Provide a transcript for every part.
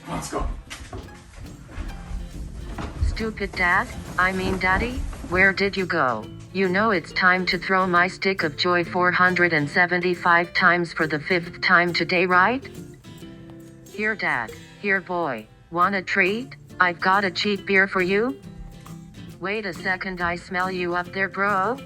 Let's go. Stupid dad, I mean daddy, where did you go? You know it's time to throw my stick of joy 475 times for the 5th time today, right? Here dad, here boy, want a treat? I've got a cheap beer for you. Wait a second, I smell you up there, bro.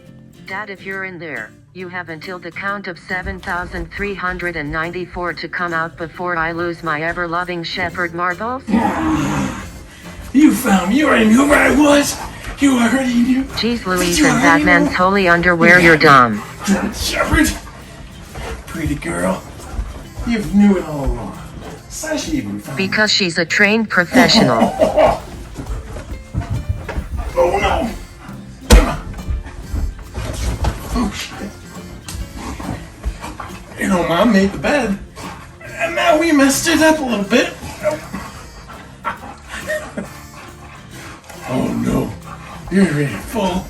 Dad, if you're in there, you have until the count of 7,394 to come out before I lose my ever-loving shepherd marbles. You found me. You already knew where I was. You already knew. Jeez Louise and Batman's holy underwear, you're dumb. German shepherd. Pretty girl. You knew it all along. Sasha even found me. Because she's a trained professional. Oh no. Come on. Oh shit. You know, Mom made the bed. And now we messed it up a little bit. Oh no. You're in full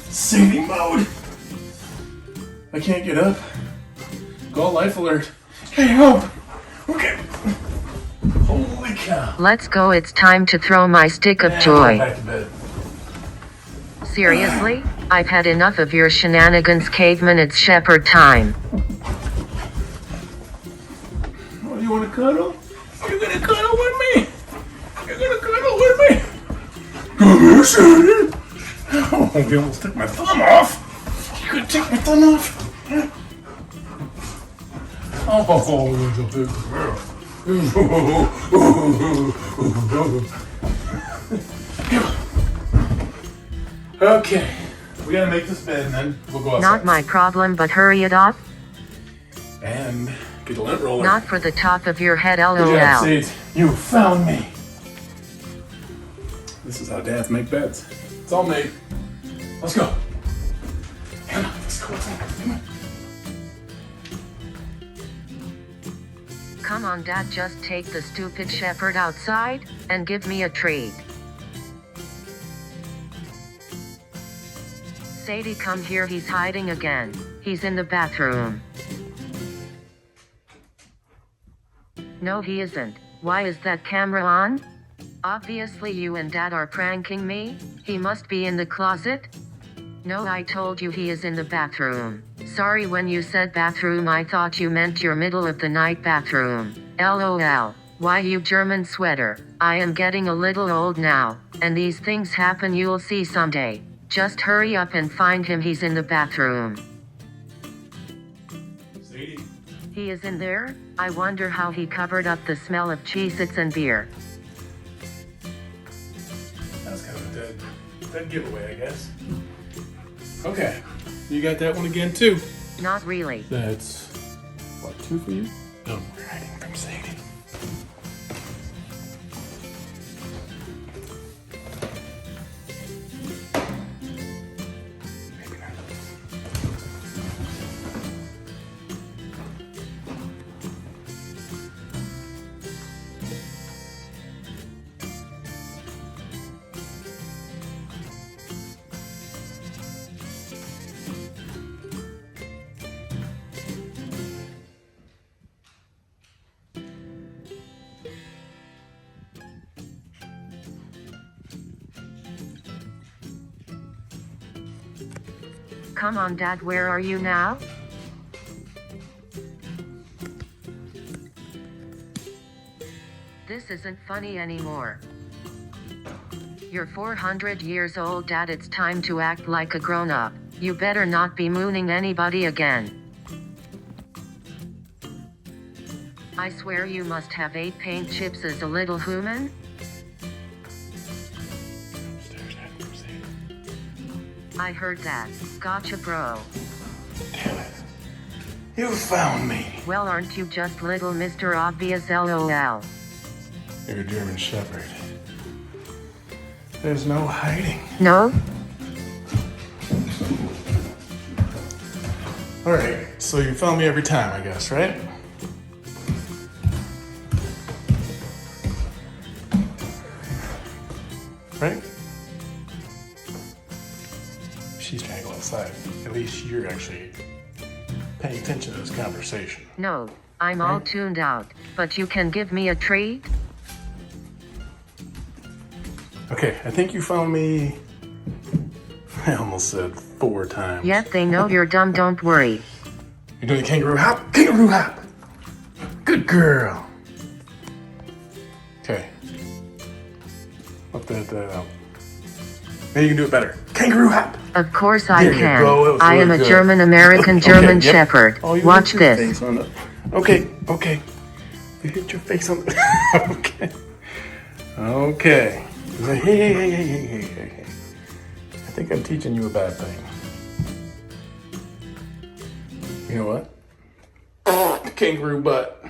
singing mode. I can't get up. Go life alert. Hey, help. Okay. Holy cow. Let's go, it's time to throw my stick of joy. Back to bed. Seriously? I've had enough of your shenanigans, caveman. It's shepherd time. Oh, you wanna cuddle? You're gonna cuddle with me? You're gonna cuddle with me? Come here, son. Oh, you almost took my thumb off. You could take my thumb off. Oh, you're a big girl. Okay, we gotta make this bed and then we'll go outside. Not my problem, but hurry it up. And get a lint roller. Not for the top of your head, Good job, LOL. Sage. You found me. This is how dads make beds. It's all made. Let's go. Come on, let's go outside. Come on. Come on, Dad, just take the stupid shepherd outside and give me a treat. Sadie, come here, he's hiding again. He's in the bathroom. No, he isn't. Why is that camera on? Obviously you and Dad are pranking me. He must be in the closet. No, I told you he is in the bathroom. Sorry, when you said bathroom I thought you meant your middle of the night bathroom. LOL. Why, you German sweater. I am getting a little old now, and these things happen, you'll see someday. Just hurry up and find him, he's in the bathroom. Sadie. He is in there? I wonder how he covered up the smell of Cheez-Its and beer. That's kind of a dead giveaway, I guess. Okay, you got that one again too. Not really. That's, what, 2 for you? No, we're hiding from Sadie. Maybe not. Come on, Dad, where are you now? This isn't funny anymore. You're 400 years old, Dad, it's time to act like a grown-up. You better not be mooning anybody again. I swear you must have ate paint chips as a little human. I heard that. Gotcha, bro. Damn it. You found me. Well, aren't you just little Mr. Obvious, LOL? You're a German shepherd. There's no hiding. No? Alright, so you found me every time, I guess, right? Right? She's trying to go outside. At least you're actually paying attention to this conversation. No, I'm all tuned out, but you can give me a treat? Okay, I think you found me. I almost said 4 times. Yet they know you're dumb, don't worry. You're doing the kangaroo hop? Kangaroo hop! Good girl. Okay. Up that out. Maybe you can do it better. Kangaroo hop! Of course I There you can. go, that was I am really a good. German-American Okay, German yep. Shepherd. Oh, you Watch hit your this. face on the... Okay. You hit your face on the... Okay. Hey. I think I'm teaching you a bad thing. You know what? Kangaroo butt.